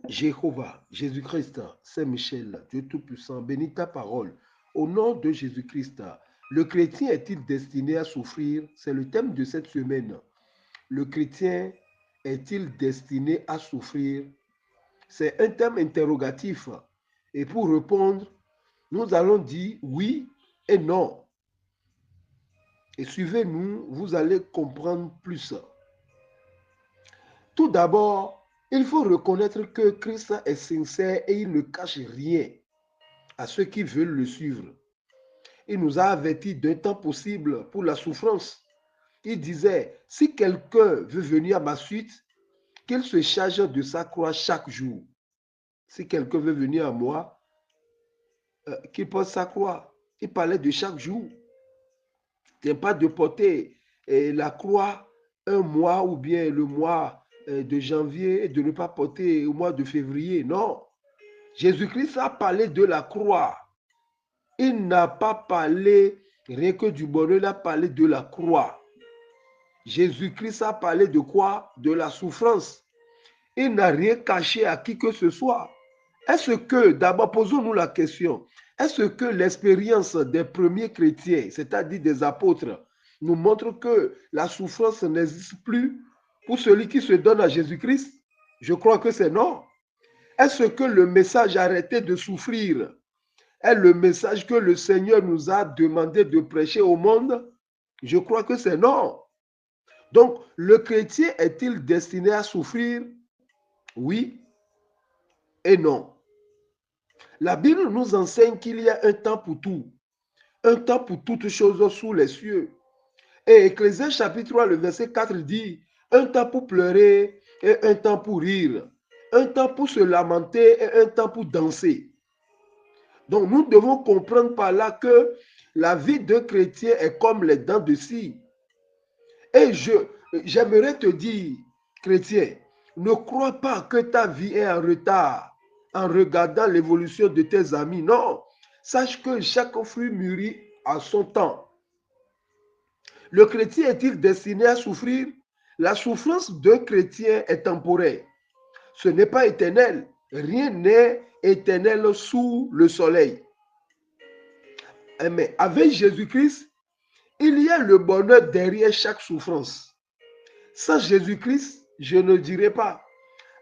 Jéhovah, Jésus-Christ, Saint-Michel, Dieu Tout-Puissant, bénis ta parole. Au nom de Jésus-Christ, le chrétien est-il destiné à souffrir? C'est le thème de cette semaine. Le chrétien est-il destiné à souffrir? C'est un thème interrogatif. Et pour répondre, nous allons dire oui et non. Et suivez-nous, vous allez comprendre plus. Tout d'abord, il faut reconnaître que Christ est sincère et il ne cache rien à ceux qui veulent le suivre. Il nous a avertis d'un temps possible pour la souffrance. Il disait, si quelqu'un veut venir à ma suite, qu'il se charge de sa croix chaque jour. Si quelqu'un veut venir à moi, qu'il porte sa croix. Il parlait de chaque jour. Ce n'est pas de porter la croix un mois ou bien le mois de janvier et de ne pas porter au mois de février. Non. Jésus-Christ a parlé de la croix. Il n'a pas parlé rien que du bonheur, il a parlé de la croix. Jésus-Christ a parlé de quoi? De la souffrance. Il n'a rien caché à qui que ce soit. Est-ce que, d'abord, posons-nous la question, est-ce que l'expérience des premiers chrétiens, c'est-à-dire des apôtres, nous montre que la souffrance n'existe plus pour celui qui se donne à Jésus-Christ? Je crois que c'est non. Est-ce que le message arrêtez de souffrir est le message que le Seigneur nous a demandé de prêcher au monde? Je crois que c'est non. Donc, le chrétien est-il destiné à souffrir? Oui et non. La Bible nous enseigne qu'il y a un temps pour tout, un temps pour toutes choses sous les cieux. Et Ecclésiaste chapitre 3, le verset 4 dit, un temps pour pleurer et un temps pour rire, un temps pour se lamenter et un temps pour danser. Donc nous devons comprendre par là que la vie d'un chrétien est comme les dents de scie. Et j'aimerais te dire, chrétien, ne crois pas que ta vie est en retard en regardant l'évolution de tes amis. Non, sache que chaque fruit mûrit à son temps. Le chrétien est-il destiné à souffrir? La souffrance d'un chrétien est temporaire. Ce n'est pas éternel. Rien n'est éternel sous le soleil. Mais avec Jésus-Christ, il y a le bonheur derrière chaque souffrance. Sans Jésus-Christ, je ne dirais pas.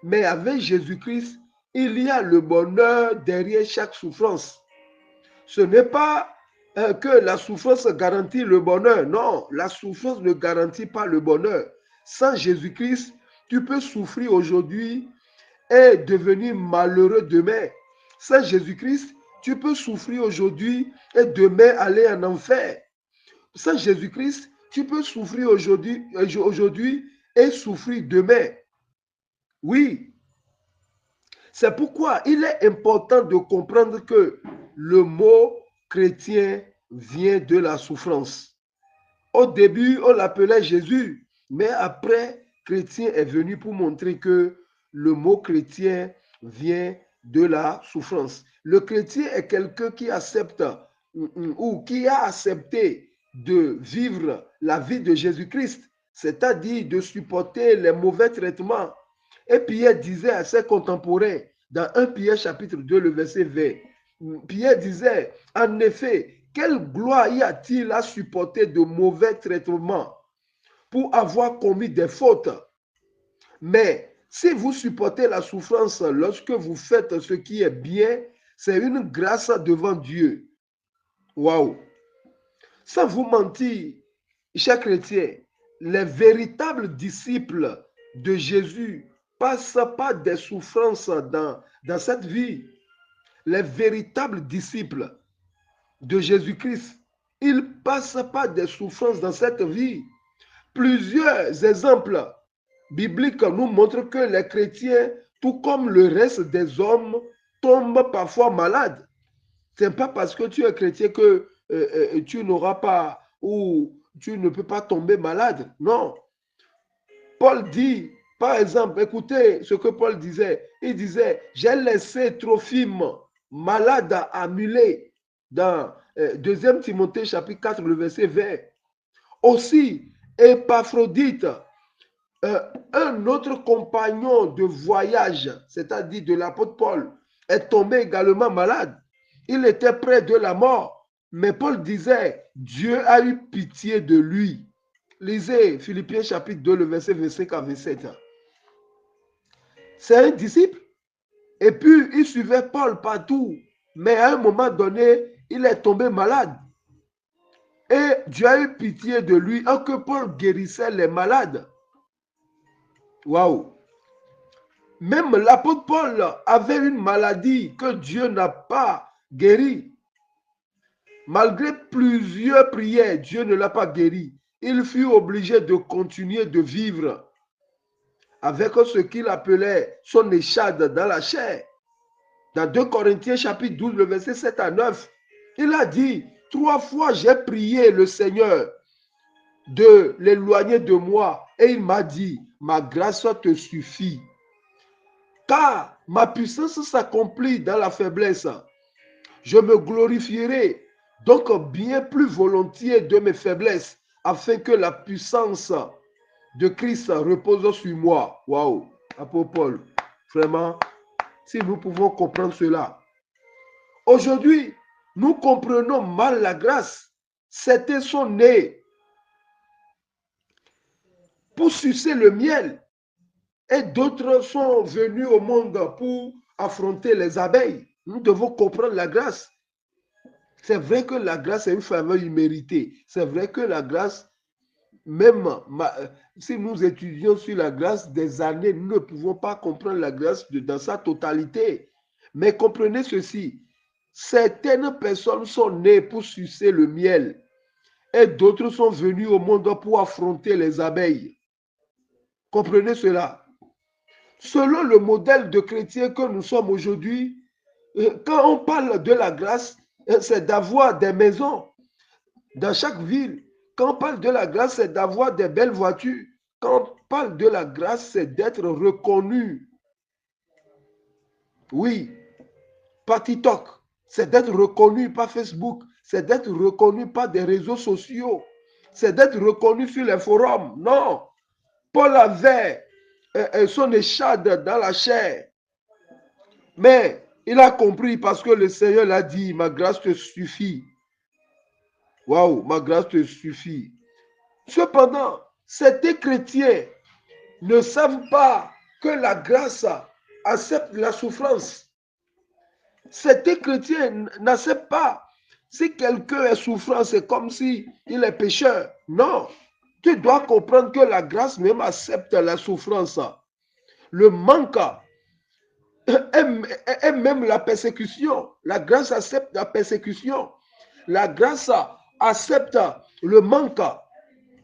Mais avec Jésus-Christ, il y a le bonheur derrière chaque souffrance. Ce n'est pas que la souffrance garantit le bonheur. Non, la souffrance ne garantit pas le bonheur. Sans Jésus-Christ, tu peux souffrir aujourd'hui et devenir malheureux demain. Sans Jésus-Christ, tu peux souffrir aujourd'hui et demain aller en enfer. Sans Jésus-Christ, tu peux souffrir aujourd'hui et souffrir demain. Oui, c'est pourquoi il est important de comprendre que le mot chrétien vient de la souffrance. Au début, on l'appelait Jésus, mais après, chrétien est venu pour montrer que le mot chrétien vient de la souffrance. Le chrétien est quelqu'un qui accepte ou qui a accepté de vivre la vie de Jésus-Christ, c'est-à-dire de supporter les mauvais traitements. Et Pierre disait à ses contemporains, dans 1 Pierre chapitre 2, le verset 20, Pierre disait, en effet, quelle gloire y a-t-il à supporter de mauvais traitements pour avoir commis des fautes? Mais si vous supportez la souffrance lorsque vous faites ce qui est bien, c'est une grâce devant Dieu. Waouh! Sans vous mentir, chers chrétiens, les véritables disciples de Jésus passent par des souffrances dans cette vie. Les véritables disciples de Jésus-Christ, ils passent par des souffrances dans cette vie. Plusieurs exemples bibliques nous montrent que les chrétiens, tout comme le reste des hommes, tombent parfois malades. Ce n'est pas parce que tu es chrétien que tu n'auras pas ou tu ne peux pas tomber malade. Non. Paul dit, par exemple, écoutez ce que Paul disait. Il disait, j'ai laissé Trophime malade à Milet dans 2 Timothée chapitre 4, le verset 20. Aussi, Épaphrodite un autre compagnon de voyage, c'est-à-dire de l'apôtre Paul, est tombé également malade. Il était près de la mort, mais Paul disait, Dieu a eu pitié de lui. Lisez Philippiens chapitre 2, le verset 25 à 27. C'est un disciple. Et puis, il suivait Paul partout. Mais à un moment donné, il est tombé malade. Et Dieu a eu pitié de lui, alors que Paul guérissait les malades. Waouh! Même l'apôtre Paul avait une maladie que Dieu n'a pas guérie. Malgré plusieurs prières, Dieu ne l'a pas guéri. Il fut obligé de continuer de vivre avec ce qu'il appelait son échade dans la chair. Dans 2 Corinthiens chapitre 12, le verset 7 à 9, il a dit, 3 fois j'ai prié le Seigneur de l'éloigner de moi et il m'a dit, ma grâce te suffit. Car ma puissance s'accomplit dans la faiblesse. Je me glorifierai donc bien plus volontiers de mes faiblesses, afin que la puissance de Christ repose sur moi. Waouh, apôtre Paul, vraiment, si nous pouvons comprendre cela. Aujourd'hui, nous comprenons mal la grâce. Certains sont nés pour sucer le miel et d'autres sont venus au monde pour affronter les abeilles. Nous devons comprendre la grâce. C'est vrai que la grâce est une faveur imméritée. C'est vrai que la grâce, même si nous étudions sur la grâce des années, nous ne pouvons pas comprendre la grâce dans sa totalité. Mais comprenez ceci, certaines personnes sont nées pour sucer le miel et d'autres sont venus au monde pour affronter les abeilles. Comprenez cela. Selon le modèle de chrétien que nous sommes aujourd'hui, quand on parle de la grâce, c'est d'avoir des maisons dans chaque ville. Quand on parle de la grâce, c'est d'avoir des belles voitures. Quand on parle de la grâce, c'est d'être reconnu. Oui, par TikTok, c'est d'être reconnu par Facebook, c'est d'être reconnu par des réseaux sociaux, c'est d'être reconnu sur les forums. Non, Paul avait son échade dans la chair, mais il a compris parce que le Seigneur l'a dit, ma grâce te suffit. Waouh, ma grâce te suffit. Cependant, certains chrétiens ne savent pas que la grâce accepte la souffrance. Certains chrétiens n'acceptent pas. Si quelqu'un est souffrant, c'est comme si il est pécheur. Non, tu dois comprendre que la grâce même accepte la souffrance. Le manque et même la persécution. La grâce accepte la persécution. La grâce accepte le manque.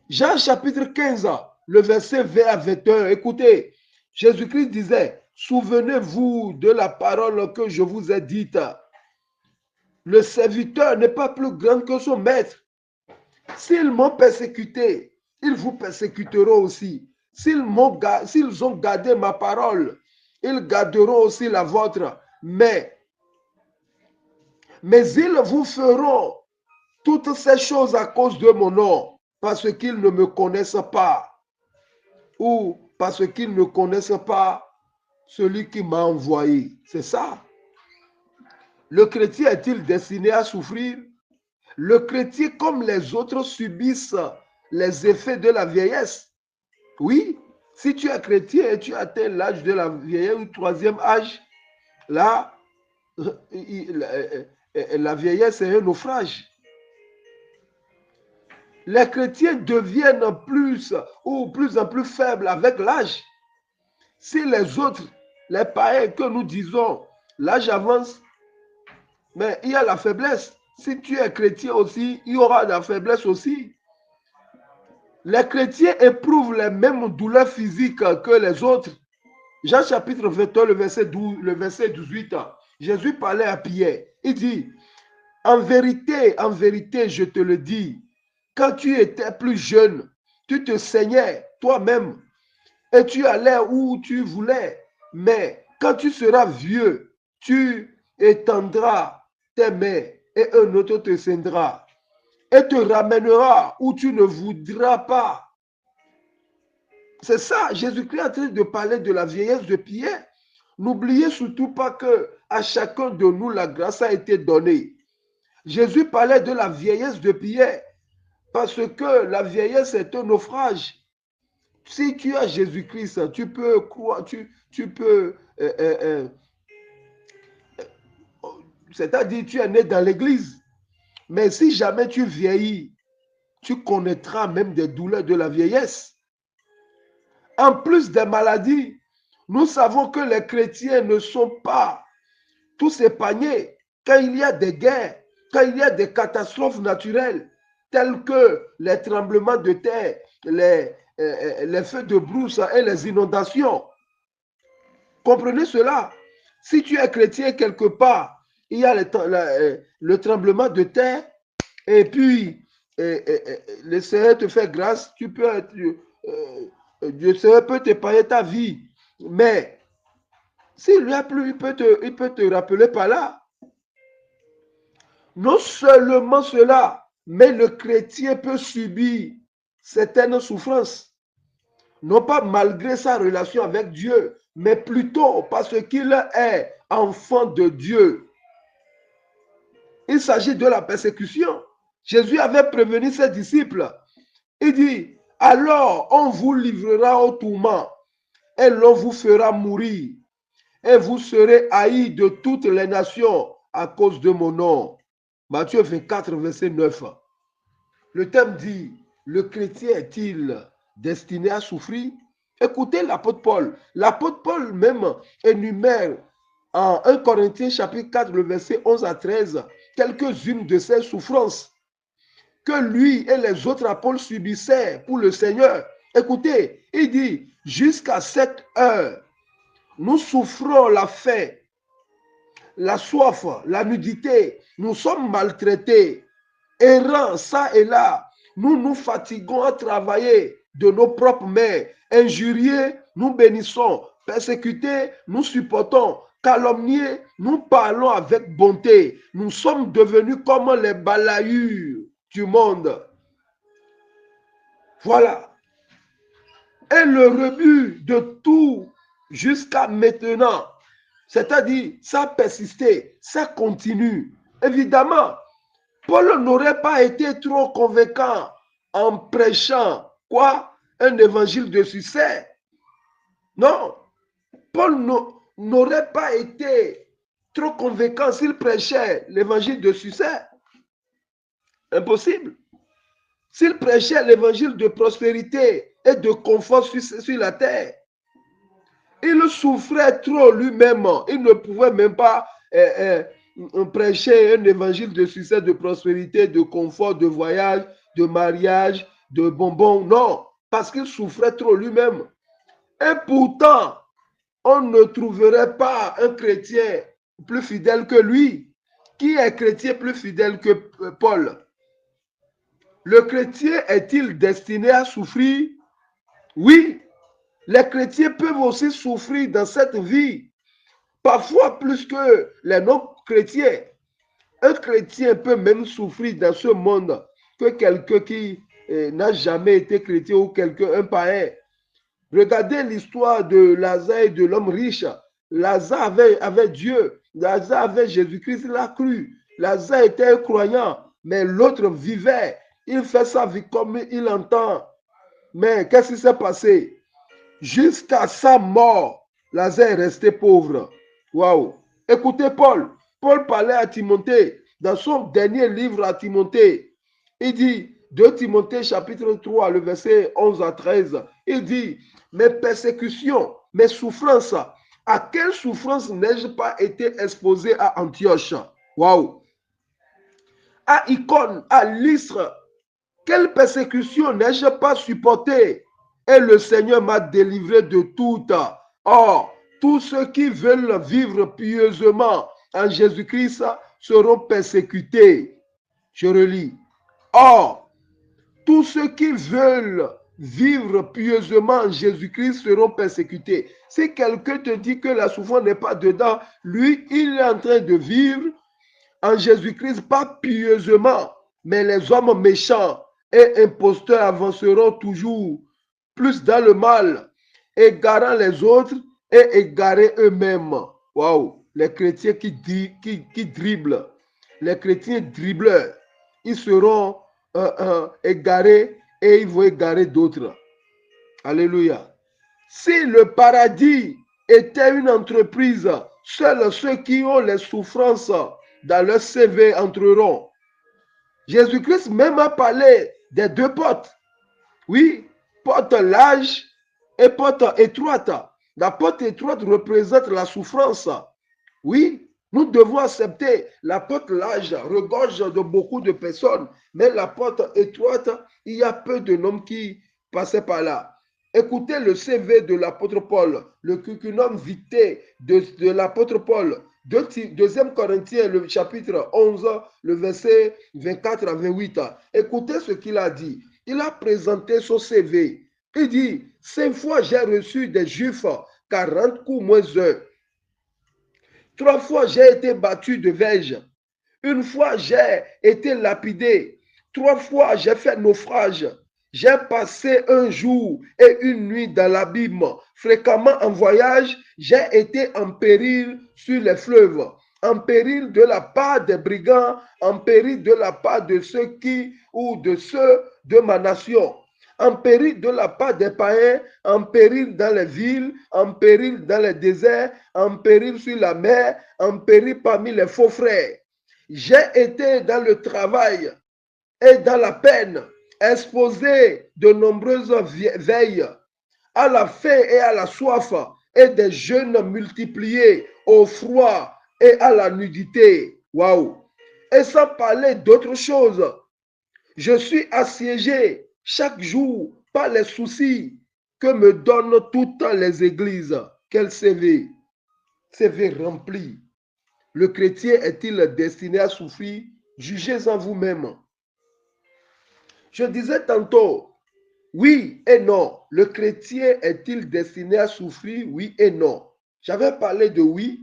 Jean chapitre 15, le verset 20 à 21. Écoutez, Jésus-Christ disait, souvenez-vous de la parole que je vous ai dite. Le serviteur n'est pas plus grand que son maître. S'ils m'ont persécuté, ils vous persécuteront aussi. S'ils ont gardé ma parole, ils garderont aussi la vôtre. Mais ils vous feront toutes ces choses à cause de mon nom, parce qu'ils ne me connaissent pas, ou parce qu'ils ne connaissent pas celui qui m'a envoyé. C'est ça. Le chrétien est-il destiné à souffrir? Le chrétien, comme les autres, subissent les effets de la vieillesse. Oui, si tu es chrétien et tu atteins l'âge de la vieillesse, ou troisième âge, là, la vieillesse est un naufrage. Les chrétiens deviennent plus en plus faibles avec l'âge. Si les autres, les païens que nous disons, l'âge avance, mais il y a la faiblesse. Si tu es chrétien aussi, il y aura de la faiblesse aussi. Les chrétiens éprouvent les mêmes douleurs physiques que les autres. Jean chapitre 21, le verset 18, Jésus parlait à Pierre. Il dit, en vérité, je te le dis, quand tu étais plus jeune, tu te saignais toi-même et tu allais où tu voulais. Mais quand tu seras vieux, tu étendras tes mains et un autre te ceindra et te ramènera où tu ne voudras pas. C'est ça, Jésus-Christ est en train de parler de la vieillesse de Pierre. N'oubliez surtout pas que à chacun de nous, la grâce a été donnée. Jésus parlait de la vieillesse de Pierre parce que la vieillesse est un naufrage. Si tu as Jésus-Christ, tu peux croire, tu peux, c'est-à-dire tu es né dans l'église. Mais si jamais tu vieillis, tu connaîtras même des douleurs de la vieillesse. En plus des maladies, nous savons que les chrétiens ne sont pas tous épargnés quand il y a des guerres, quand il y a des catastrophes naturelles, telles que les tremblements de terre, les feux de brousse et les inondations. Comprenez cela. Si tu es chrétien quelque part, il y a le tremblement de terre, et puis le Seigneur te fait grâce, tu peux être, le Seigneur peut t'épargner ta vie. Mais s'il lui a plu, il peut te rappeler par là. Non seulement cela, mais le chrétien peut subir certaines souffrances. Non pas malgré sa relation avec Dieu, mais plutôt parce qu'il est enfant de Dieu. Il s'agit de la persécution. Jésus avait prévenu ses disciples. Il dit, alors on vous livrera au tourment et l'on vous fera mourir et vous serez haïs de toutes les nations à cause de mon nom. Matthieu 24, verset 9. Le thème dit, le chrétien est-il destiné à souffrir? Écoutez l'apôtre Paul. L'apôtre Paul même énumère en 1 Corinthiens chapitre 4, le verset 11 à 13, quelques-unes de ces souffrances que lui et les autres apôtres subissaient pour le Seigneur. Écoutez, il dit, jusqu'à cette heure, nous souffrons la faim, la soif, la nudité, nous sommes maltraités, errants ça et là, nous nous fatiguons à travailler de nos propres mains, injuriés, nous bénissons, persécutés, nous supportons, calomniés, nous parlons avec bonté, nous sommes devenus comme les balayures du monde. Voilà. Et le rebut de tout jusqu'à maintenant, c'est-à-dire ça a persisté, ça continue. Évidemment, Paul n'aurait pas été trop convaincant en prêchant quoi? Un évangile de succès. Non, Paul n'aurait pas été trop convaincant s'il prêchait l'évangile de succès. Impossible. S'il prêchait l'évangile de prospérité et de confort sur la terre, il souffrait trop lui-même. Il ne pouvait même pas prêcher un évangile de succès, de prospérité, de confort, de voyage, de mariage, de bonbons. Non, parce qu'il souffrait trop lui-même. Et pourtant, on ne trouverait pas un chrétien plus fidèle que lui. Qui est chrétien plus fidèle que Paul? Le chrétien est-il destiné à souffrir? Oui, les chrétiens peuvent aussi souffrir dans cette vie, parfois plus que les non-chrétiens. Un chrétien peut même souffrir dans ce monde que quelqu'un qui n'a jamais été chrétien ou un païen. Regardez l'histoire de Lazare et de l'homme riche. Lazare avait Dieu, Lazare avait Jésus-Christ, il a cru. Lazare était un croyant, mais l'autre vivait. Il fait sa vie comme il entend. Mais qu'est-ce qui s'est passé? Jusqu'à sa mort, Lazare est resté pauvre. Waouh! Écoutez Paul. Paul parlait à Timothée dans son dernier livre à Timothée. Il dit, 2 Timothée chapitre 3, le verset 11 à 13, il dit, mes persécutions, mes souffrances, à quelle souffrance n'ai-je pas été exposé à Antioche? Waouh! À Icône, à Lystre, quelle persécution n'ai-je pas supporté? Et le Seigneur m'a délivré de toutes. Or, tous ceux qui veulent vivre pieusement en Jésus-Christ seront persécutés. Je relis. Or, tous ceux qui veulent vivre pieusement en Jésus-Christ seront persécutés. Si quelqu'un te dit que la souffrance n'est pas dedans, lui, il est en train de vivre en Jésus-Christ, pas pieusement, mais les hommes méchants et imposteurs avanceront toujours plus dans le mal, égarant les autres et égarés eux-mêmes. Waouh! Les chrétiens qui dribblent, les chrétiens dribbleurs, ils seront égarés et ils vont égarer d'autres. Alléluia. Si le paradis était une entreprise, seuls ceux qui ont les souffrances dans leur CV entreront. Jésus-Christ même a parlé des deux portes. Oui, porte large et porte étroite. La porte étroite représente la souffrance. Oui, nous devons accepter la porte large, regorge de beaucoup de personnes, mais la porte étroite, il y a peu de noms qui passaient par là. Écoutez le CV de l'apôtre Paul, le curriculum vitae de l'apôtre Paul. 2 Corinthiens, le chapitre 11, le verset 24 à 28. Écoutez ce qu'il a dit. Il a présenté son CV. Il dit, 5 fois j'ai reçu des Juifs 40 coups moins 1. 3 fois j'ai été battu de verge. 1 fois j'ai été lapidé. 3 fois j'ai fait naufrage. J'ai passé un jour et une nuit dans l'abîme. Fréquemment en voyage, j'ai été en péril sur les fleuves, en péril de la part des brigands, en péril de la part de ceux qui ou de ceux de ma nation, en péril de la part des païens, en péril dans les villes, en péril dans les déserts, en péril sur la mer, en péril parmi les faux frères. J'ai été dans le travail et dans la peine, exposé de nombreuses veilles, à la faim et à la soif, et des jeûnes multipliés au froid et à la nudité. Waouh! Et sans parler d'autre chose, je suis assiégé chaque jour par les soucis que me donnent toutes les églises. Quel CV! CV rempli. Le chrétien est-il destiné à souffrir? Jugez-en vous-même. Je disais tantôt, oui et non. Le chrétien est-il destiné à souffrir? Oui et non. J'avais parlé de oui,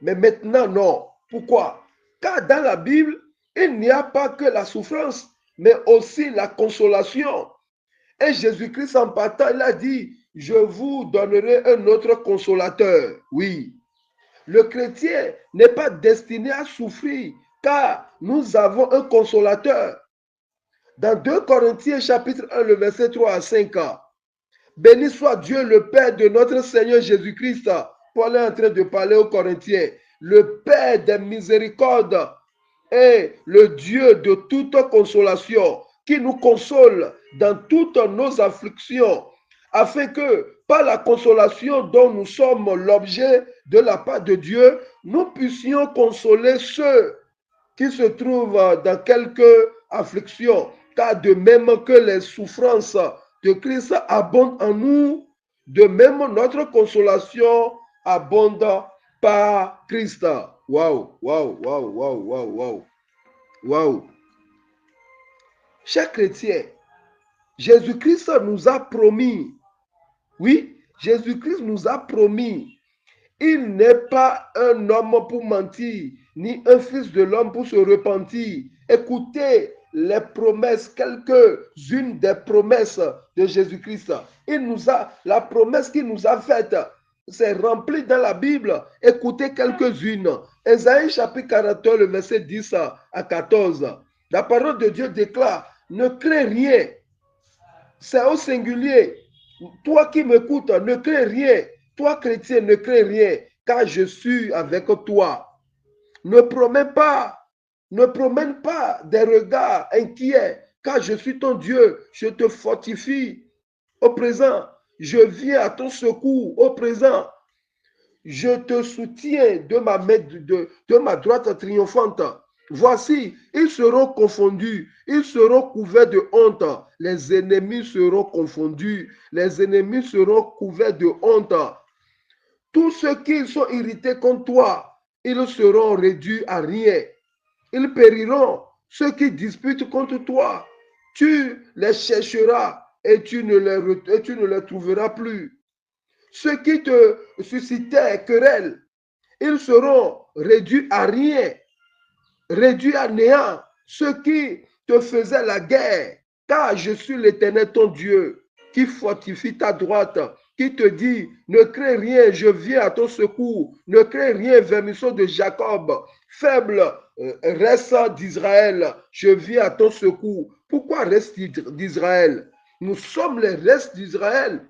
mais maintenant non. Pourquoi? Car dans la Bible, il n'y a pas que la souffrance, mais aussi la consolation. Et Jésus-Christ en partant, il a dit, je vous donnerai un autre consolateur. Oui. Le chrétien n'est pas destiné à souffrir, car nous avons un consolateur. Dans 2 Corinthiens chapitre 1, le verset 3 à 5, béni soit Dieu le Père de notre Seigneur Jésus-Christ. Paul est en train de parler aux Corinthiens. Le Père des miséricordes et le Dieu de toute consolation, qui nous console dans toutes nos afflictions, afin que par la consolation dont nous sommes l'objet de la part de Dieu, nous puissions consoler ceux qui se trouvent dans quelque affliction, car de même que les souffrances de Christ abondent en nous, de même notre consolation abonde par Christ. Waouh, waouh, waouh, waouh, waouh, waouh, waouh. Chers chrétiens, Jésus-Christ nous a promis, oui, Jésus-Christ nous a promis, il n'est pas un homme pour mentir, ni un fils de l'homme pour se repentir. Écoutez les promesses, quelques-unes des promesses de Jésus-Christ. La promesse qu'il nous a faite, c'est rempli dans la Bible. Écoutez quelques-unes. Ésaïe chapitre 41, le verset 10 à 14. La parole de Dieu déclare, ne crains rien. C'est au singulier. Toi qui m'écoutes, ne crains rien. Toi chrétien, ne crains rien, car je suis avec toi. Ne promène pas des regards inquiets, car je suis ton Dieu. Je te fortifie au présent. Je viens à ton secours au présent. Je te soutiens de ma main, de ma droite triomphante. Voici, ils seront confondus, ils seront couverts de honte. Les ennemis seront confondus, les ennemis seront couverts de honte. Tous ceux qui sont irrités contre toi, ils seront réduits à rien. Ils périront. Ceux qui disputent contre toi, tu les chercheras et tu ne les trouveras plus. Ceux qui te suscitaient querelle, ils seront réduits à rien, réduits à néant. Ceux qui te faisaient la guerre, car je suis l'Éternel ton Dieu. qui fortifie ta droite, qui te dit, ne crains rien, je viens à ton secours, ne crains rien, vermisseau de Jacob, faible, reste d'Israël, je viens à ton secours. Pourquoi reste d'Israël? Nous sommes les restes d'Israël.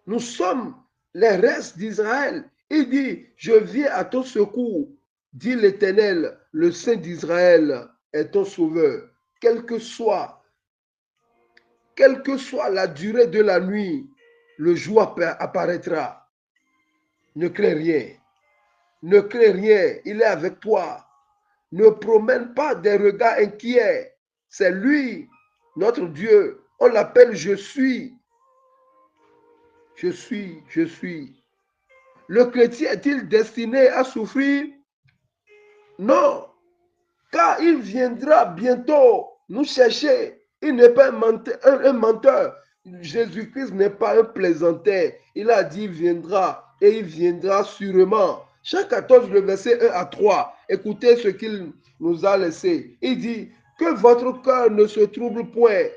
Nous sommes les restes d'Israël. Il dit, je viens à ton secours, dit l'Éternel, le Saint d'Israël est ton sauveur. Quelle que soit la durée de la nuit, le jour apparaîtra. Ne crains rien. Ne crains rien. Il est avec toi. Ne promène pas des regards inquiets. C'est lui, notre Dieu. On l'appelle je suis. Je suis, je suis. Le chrétien est-il destiné à souffrir? Non, car il viendra bientôt nous chercher. Il n'est pas un menteur. Jésus-Christ n'est pas un plaisantin. Il a dit il viendra et il viendra sûrement. Jean 14, le verset 1 à 3. Écoutez ce qu'il nous a laissé. Il dit que votre cœur ne se trouble point.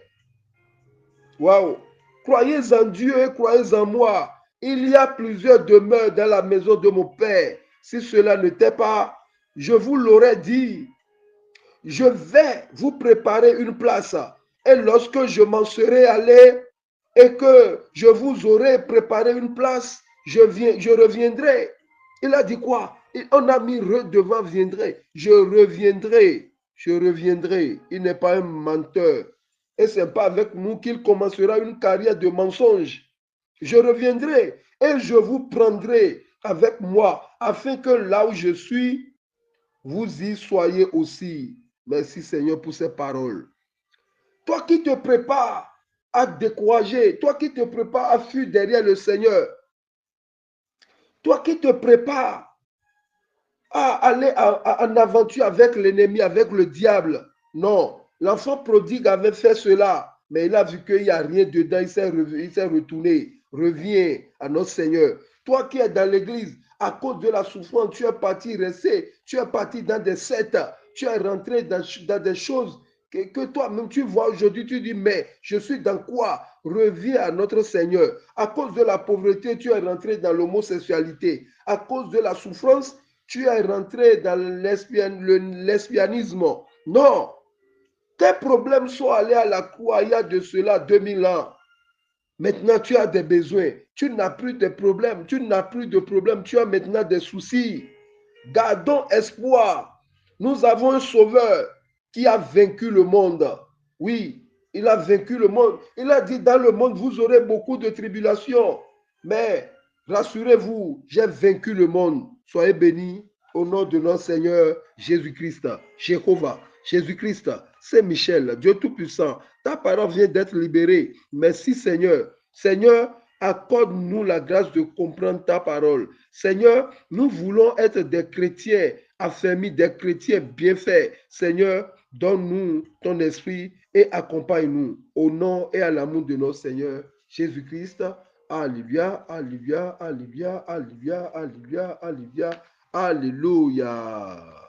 Waouh! Croyez en Dieu et croyez en moi. Il y a plusieurs demeures dans la maison de mon Père. Si cela n'était pas, je vous l'aurais dit. Je vais vous préparer une place. Et lorsque je m'en serai allé et que je vous aurai préparé une place, je reviendrai. Il a dit quoi? On a mis devant viendrai. Je reviendrai. Je reviendrai. Il n'est pas un menteur. Et ce n'est pas avec nous qu'il commencera une carrière de mensonge. Je reviendrai et je vous prendrai avec moi afin que là où je suis, vous y soyez aussi. Merci Seigneur pour ces paroles. Toi qui te prépares à décourager, toi qui te prépares à fuir derrière le Seigneur, toi qui te prépares à aller en aventure avec l'ennemi, avec le diable. Non, l'enfant prodigue avait fait cela, mais il a vu qu'il n'y a rien dedans, il s'est retourné. Reviens à notre Seigneur. Toi qui es dans l'église, à cause de la souffrance, tu es parti rester, tu es parti dans des sectes, tu es rentré dans des choses que toi-même tu vois aujourd'hui, tu dis, mais je suis dans quoi? Reviens à notre Seigneur. À cause de la pauvreté, tu es rentré dans l'homosexualité. À cause de la souffrance, tu es rentré dans lesbianisme. Non. Tes problèmes sont allés à la croix il y a de cela 2000 ans. Maintenant, tu as des besoins. Tu n'as plus de problèmes. Tu n'as plus de problèmes. Tu as maintenant des soucis. Gardons espoir. Nous avons un sauveur qui a vaincu le monde. Oui, il a vaincu le monde. Il a dit, dans le monde, vous aurez beaucoup de tribulations. Mais rassurez-vous, j'ai vaincu le monde. Soyez bénis au nom de notre Seigneur Jésus-Christ. Jéhovah, Jésus-Christ, Saint-Michel, Dieu Tout-Puissant. Ta parole vient d'être libérée. Merci Seigneur. Seigneur, accorde-nous la grâce de comprendre ta parole. Seigneur, nous voulons être des chrétiens affermis, des chrétiens bien faits. Seigneur, donne-nous ton esprit et accompagne-nous au nom et à l'amour de notre Seigneur Jésus-Christ. Alléluia, alléluia, alléluia, alléluia, alléluia, alléluia, alléluia.